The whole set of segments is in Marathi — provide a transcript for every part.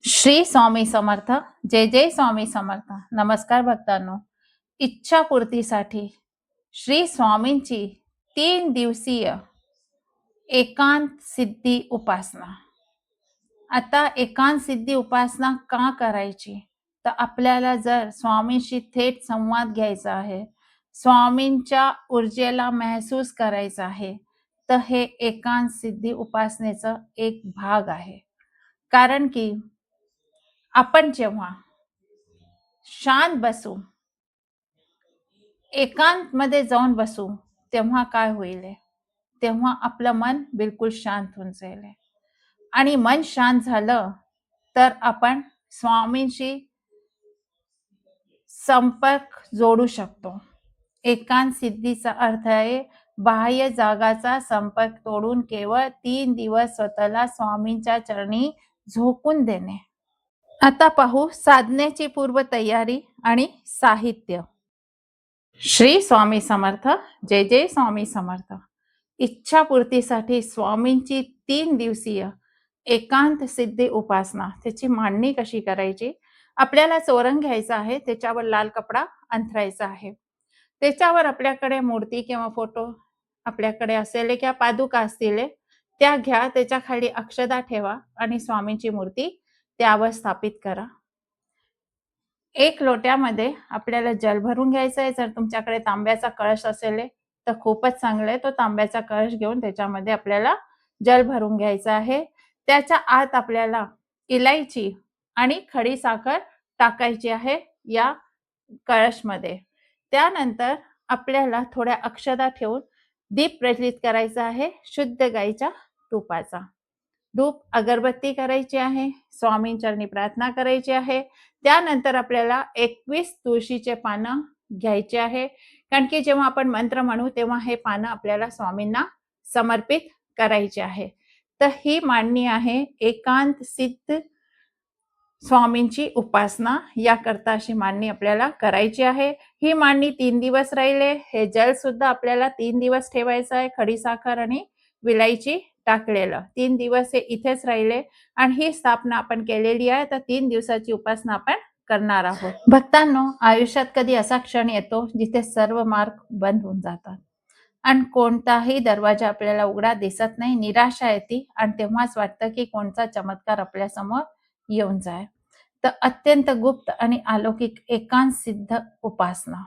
श्री स्वामी समर्थ. जय जय स्वामी समर्थ. नमस्कार भक्तांनो. इच्छापूर्तीसाठी श्री स्वामींची 3 दिवसीय एकांत सिद्धी उपासना. आता एकांत सिद्धी उपासना का करायची? तर आपल्याला जर स्वामींशी थेट संवाद घ्यायचा आहे, स्वामींच्या ऊर्जेला महसूस करायचा आहे, तर हे एकांत सिद्धी उपासनेचा एक भाग आहे. कारण की आपण जेव्हा शांत बसू, एकांत मध्ये जाऊन बसू, तेव्हा काय होईल? तेव्हा आपलं मन बिलकुल शांत होऊन जाईल. आणि मन शांत झालं तर आपण स्वामींशी संपर्क जोडू शकतो. एकांत सिद्धीचा अर्थ आहे बाह्य जागाचा संपर्क तोडून केवळ 3 दिवस स्वतःला स्वामींच्या चरणी झोकून देणे. आता पाहू साधनेची पूर्वतयारी आणि साहित्य. श्री स्वामी समर्थ. जय जय स्वामी समर्थ. इच्छापूर्तीसाठी स्वामींची 3 दिवसीय एकांत सिद्धी उपासना, त्याची मांडणी कशी करायची? आपल्याला चोरंग घ्यायचा आहे, त्याच्यावर लाल कपडा अंथरायचा आहे. त्याच्यावर आपल्याकडे मूर्ती किंवा फोटो आपल्याकडे असेल किंवा पादुका असतील त्या घ्या, त्याच्या खाली अक्षदा ठेवा आणि स्वामींची मूर्ती त्यावर स्थापित करा. एक लोट्यामध्ये आपल्याला जल भरून घ्यायचं आहे. जर तुमच्याकडे तांब्याचा कळश असेल तर खूपच चांगलं आहे. तो तांब्याचा कळश घेऊन त्याच्यामध्ये आपल्याला जल भरून घ्यायचं आहे. त्याच्या आत आपल्याला इलायची आणि खडी साखर टाकायची आहे या कळशमध्ये. त्यानंतर आपल्याला थोड्या अक्षदा ठेवून दीप प्रज्वलित करायचा आहे शुद्ध गाईच्या तुपाचा. धूप अगरबत्ती करायची आहे, स्वामींचरणी प्रार्थना करायची आहे. त्यानंतर आपल्याला 21 तुळशीचे पानं घ्यायचे आहे. कारण की जेव्हा आपण मंत्र म्हणू तेव्हा हे पानं आपल्याला स्वामींना समर्पित करायचे आहे. तर ही मांडणी आहे एकांत सिद्ध स्वामींची उपासना. याकरता अशी मांडणी आपल्याला करायची आहे. ही मांडणी 3 दिवस राहिले. हे जल सुद्धा आपल्याला 3 दिवस ठेवायचं आहे. खडी साखर आणि विलायची टाकलेलं 3 दिवस हे इथेच राहिले आणि ही स्थापना आपण केलेली आहे. तर 3 दिवसाची उपासना आपण करणार आहोत. भक्तांनो, आयुष्यात कधी असा क्षण येतो जिथे सर्व मार्ग बंद होऊन जातात आणि कोणताही दरवाजा आपल्याला उघडा दिसत नाही. निराशा येते आणि तेव्हाच वाटतं की कोणता चमत्कार आपल्या समोर येऊन जाय. तर अत्यंत गुप्त आणि अलौकिक एकांत सिद्ध उपासना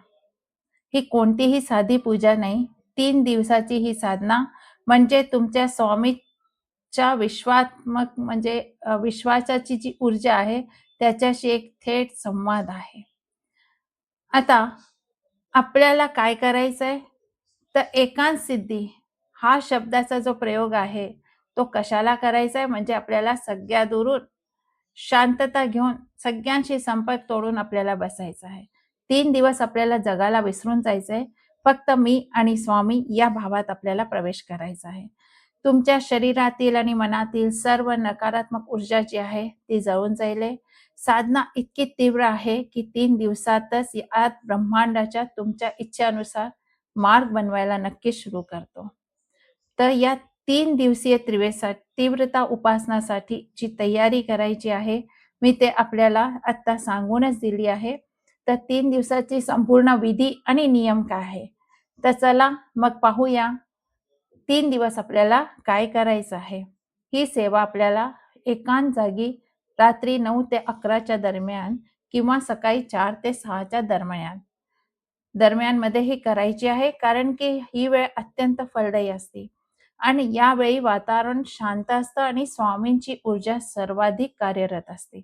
ही कोणतीही साधी पूजा नाही. 3 दिवसाची ही साधना म्हणजे तुमच्या स्वामीच्या विश्वात्मक म्हणजे विश्वासाची जी ऊर्जा आहे त्याच्याशी एक थेट संवाद आहे. आता आपल्याला काय करायचंय? तर एकांत सिद्धी हा शब्दाचा जो प्रयोग आहे तो कशाला करायचा आहे? म्हणजे आपल्याला सगळ्या दुरून शांतता घेऊन सगळ्यांशी संपर्क तोडून आपल्याला बसायचं आहे. 3 दिवस आपल्याला जगाला विसरून जायचंय. फक्त मी आणि स्वामी या भावात आपल्याला प्रवेश करायचा आहे. तुमच्या शरीरातील आणि मनातील सर्व नकारात्मक ऊर्जा जी आहे ती जळून जाईल. साधना इतकी तीव्र आहे की 3 दिवसातच यात ब्रह्मांडाच्या तुमच्या इच्छेनुसार मार्ग बनवायला नक्की सुरू करतो. तर या 3 दिवसीय तीव्रता उपासनासाठी जी तयारी करायची आहे मी ते आपल्याला आता सांगूनच दिली आहे. तर 3 दिवसाची संपूर्ण विधी आणि नियम काय आहे? तर चला मग पाहूया 3 दिवस आपल्याला काय करायचं आहे. ही सेवा आपल्याला एकांत जागी रात्री 9 ते 11च्या दरम्यान किंवा सकाळी 4 ते 6च्या दरम्यान मध्ये ही करायची आहे. कारण की ही वेळ अत्यंत फलदायी असते आणि यावेळी वातावरण शांत असतं आणि स्वामींची ऊर्जा सर्वाधिक कार्यरत असते.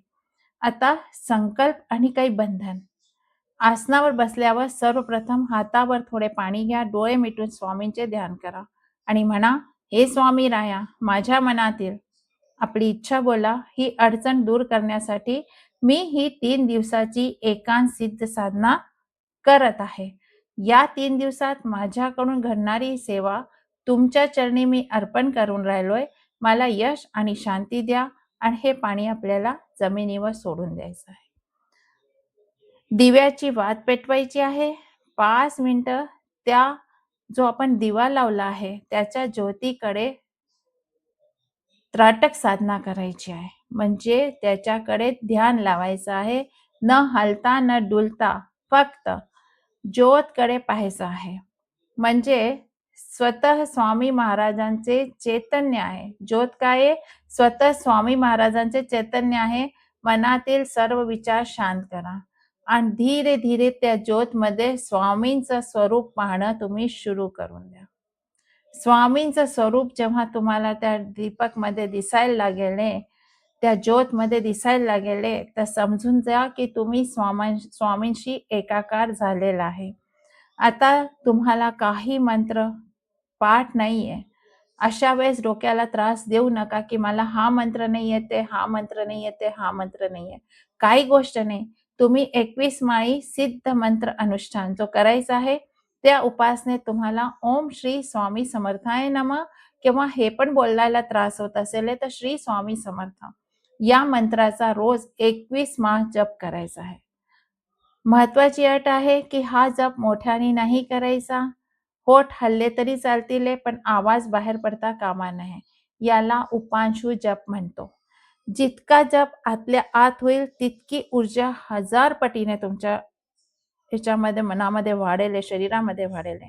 आता संकल्प आणि काही बंधन. आसनावर बसल्यावर सर्वप्रथम हातावर थोडे पाणी घ्या, डोळे मिटून स्वामींचे ध्यान करा आणि म्हणा, हे स्वामी राया, माझ्या मनातील आपली इच्छा बोला. ही अडचण दूर करण्यासाठी मी ही 3 दिवसाची एकांत सिद्ध साधना करत आहे. या 3 दिवसात माझ्याकडून घडणारी सेवा तुमच्या चरणी मी अर्पण करून राहिलोय. मला यश आणि शांती द्या. आणि हे पाणी आपल्याला जमिनीवर सोडून द्यायचं आहे. दिव्याची वात पेटवायची आहे. 5 मिनिटं त्या जो आपण दिवा लावला आहे त्याच्या ज्योतीकडे त्राटक साधना करायची आहे. म्हणजे त्याच्याकडे ध्यान लावायचं आहे. न हलता न डुलता फक्त ज्योतकडे पाहायचं आहे. म्हणजे स्वतः स्वामी महाराजांचे चैतन्य आहे. ज्योत काय आहे? स्वतः स्वामी महाराजांचे चैतन्य आहे. मनातील सर्व विचार शांत करा आणि धीरे धीरे त्या ज्योतमध्ये स्वामींचं स्वरूप पाहणं तुम्ही सुरू करून द्या. स्वामींचं स्वरूप जेव्हा तुम्हाला त्या दीपकमध्ये दिसायला लागेल, त्या ज्योतमध्ये दिसायला लागेल, तर समजून जा की तुम्ही स्वामींशी एकाकार झालेला आहे. आता तुम्हाला काही मंत्र पाठ नाहीये. अशा वेळेस डोक्याला त्रास देऊ नका की मला हा मंत्र नाही येते, हा मंत्र नाही येते, हा मंत्र नाही आहे. काही गोष्ट नाही. तुम्ही 21 माळी सिद्ध मंत्र अनुष्ठान जो करायचा आहे, त्या उपासनेत तुम्हाला ओम श्री स्वामी समर्थाय नमः किंवा हे पण बोलायला त्रास होत असेल तर श्री स्वामी समर्थ या मंत्राचा रोज 21 माळ जप करायचा आहे. महत्वाची अट आहे की हा जप मोठ्याने नाही करायचा. होठ हल्ले तरी चालतील पण आवाज बाहेर पडता कामा नये. याला उपांशु जप म्हणतो. जितका जप आतल्या आत होईल तितकी ऊर्जा 1000 पटीने तुमच्या ह्याच्यामध्ये मनामध्ये वाढेल, शरीरामध्ये वाढेल.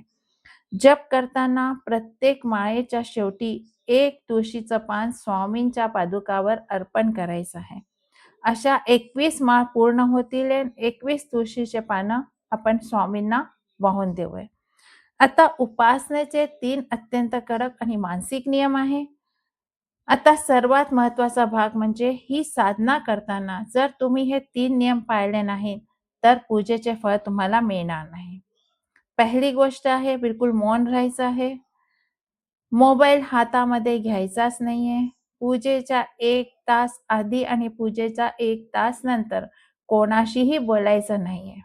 जप करताना प्रत्येक माळेच्या शेवटी एक तुळशीचं पान स्वामींच्या पादुकावर अर्पण करायचं आहे. अशा 21 माळ पूर्ण होतील. 21 तुळशीचे पानं आपण स्वामींना वाहून देऊया. आता उपासनेचे 3 अत्यंत कडक आणि मानसिक नियम आहे. आता सर्वात महत्वाचा भाग म्हणजे ही साधना करताना जर तुम्ही हे 3 नियम पाळले नाहीत, तर पूजेचे फळ तुम्हाला मिळणार नाही. पहिली गोष्ट आहे बिलकुल मौन राहायचं आहे. मोबाईल हातामध्ये घ्यायचाच नाहीये. पूजेच्या 1 तास आधी आणि पूजेच्या 1 तास नंतर कोणाशीही बोलायचं नाहीये.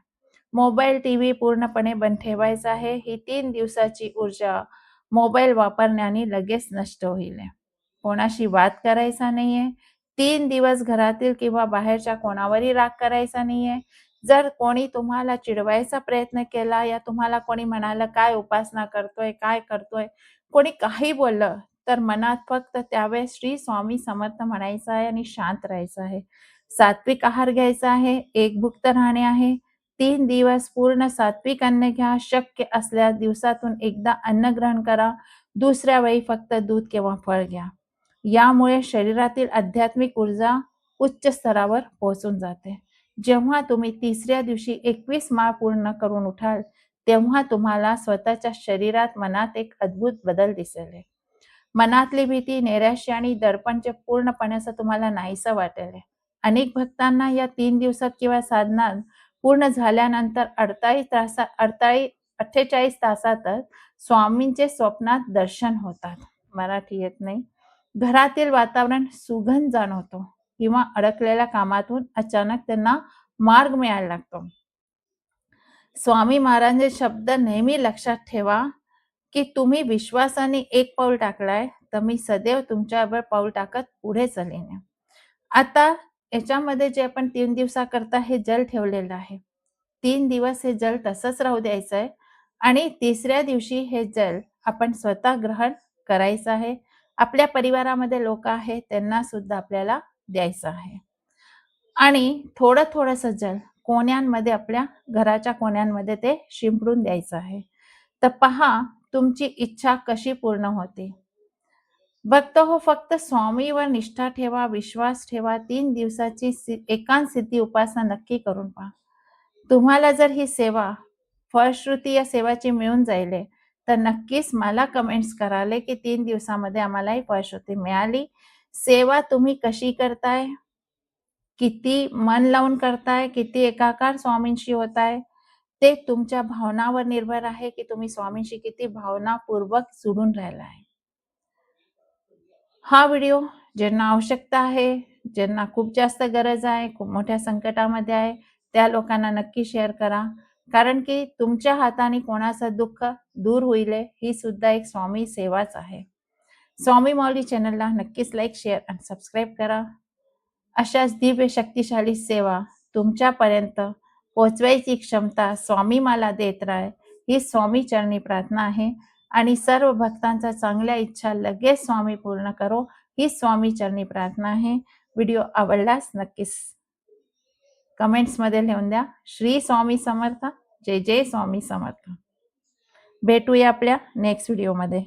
मोबाईल, टीव्ही पूर्णपणे बंद ठेवायचा आहे. ही 3 दिवसाची ऊर्जा मोबाईल वापरण्याने लगेच नष्ट होईल. कोणाशी वाद करायचा नाहीये. 3 दिवस घरातील किंवा बाहेरच्या कोणावरही राग करायचा नाहीये. जर कोणी तुम्हाला चिडवायचा प्रयत्न केला या तुम्हाला कोणी म्हणालं, "काय उपासना करतोय? काय करतोय?" कोणी काही बोललं, तर मनात फक्त त्यावेळेस श्री स्वामी समर्थ म्हणायचं आहे आणि शांत राहायचं आहे. सात्विक आहार घ्यायचा आहे, एकभुक्त राहणे आहे. 3 दिवस पूर्ण सात्विक अन्न घ्या. शक्य असल्यास दिवसातून एकदा अन्न ग्रहण करा. दुसऱ्या वेळी फक्त दूध किंवा फळ घ्या. यामुळे शरीरातील आध्यात्मिक ऊर्जा उच्च स्तरावर पोहोचून जाते. जेव्हा तुम्ही तिसऱ्या दिवशी 21 माळ पूर्ण करून उठाल, तेव्हा तुम्हाला स्वतःच्या शरीरात, मनात एक अद्भुत बदल दिसेल. मनातली भीती, नैराश्य आणि दडपणचे पूर्णपणे असं तुम्हाला नाहीसं वाटेल. अनेक भक्तांना या 3 दिवसात किंवा साधनात पूर्ण झाल्यानंतर 48 तासातच स्वामींचे स्वप्नात दर्शन होतात. मराठी येत नाही. घरातील वातावरण सुगंध जाणवतो किंवा अडकलेल्या कामातून अचानक त्यांना मार्ग मिळायला लागतो. स्वामी महाराजांचे शब्द नेहमी लक्षात ठेवा की तुम्ही विश्वासाने एक पाऊल टाकलाय, तर मी सदैव तुमच्याबरोबर पाऊल टाकत पुढे चालेन. आता याच्यामध्ये जे आपण 3 दिवसाकरता हे जल ठेवलेलं आहे. 3 दिवस हे जल तसंच राहू द्यायचं आहे आणि तिसऱ्या दिवशी हे जल आपण स्वतः ग्रहण करायचं आहे. आपल्या परिवारामध्ये लोक आहेत त्यांना सुद्धा आपल्याला द्यायचं आहे. आणि थोडंसं जल कोण्यांमध्ये आपल्या घराच्या कोण्यांमध्ये ते शिंपडून द्यायचं आहे. तर पहा तुमची इच्छा कशी पूर्ण होते. भक्त हो, फक्त स्वामीवर निष्ठा ठेवा, विश्वास ठेवा. 3 दिवसाची एकांत सिद्धी उपासना नक्की करून पहा. तुम्हाला जर ही सेवा फलश्रुती या सेवाची मिळून जाईल, तर नक्कीच मला कमेंट्स कराल की 3 दिवसामध्ये आम्हाला ही फलश्रुती मिळाली. सेवा तुम्ही कशी करताय? किती मन लावून करताय? किती एकाकार स्वामींशी होताय? ते तुमच्या भावनावर निर्भर आहे की तुम्ही स्वामींशी किती भावनापूर्वक जुळून राहिला आहे. हा व्हिडिओ ज्यांना आवश्यकता आहे, ज्यांना खूप जास्त गरज आहे, खूप मोठ्या संकटामध्ये आहे, त्या लोकांना नक्की शेअर करा. कारण की तुमच्या हाताने कोणाचं दुःख दूर होईल ही सुद्धा एक स्वामी सेवाच आहे. स्वामी माऊली चॅनलला नक्कीच लाईक, शेअर आणि सबस्क्राईब करा. अशाच दिव्य शक्तिशाली सेवा तुमच्यापर्यंत पोहोचवायची क्षमता स्वामी मला देत राहे ही स्वामी चरणी प्रार्थना आहे. आणि सर्व भक्तांच्या चांगल्या इच्छा लगेच स्वामी पूर्ण करो ही स्वामी चरणी प्रार्थना आहे. व्हिडिओ आवडल्यास नक्कीच कमेंट्स मध्ये लिहून द्या. श्री स्वामी समर्थ. जय जय स्वामी समर्थ. भेटूया आपल्या नेक्स्ट व्हिडिओमध्ये.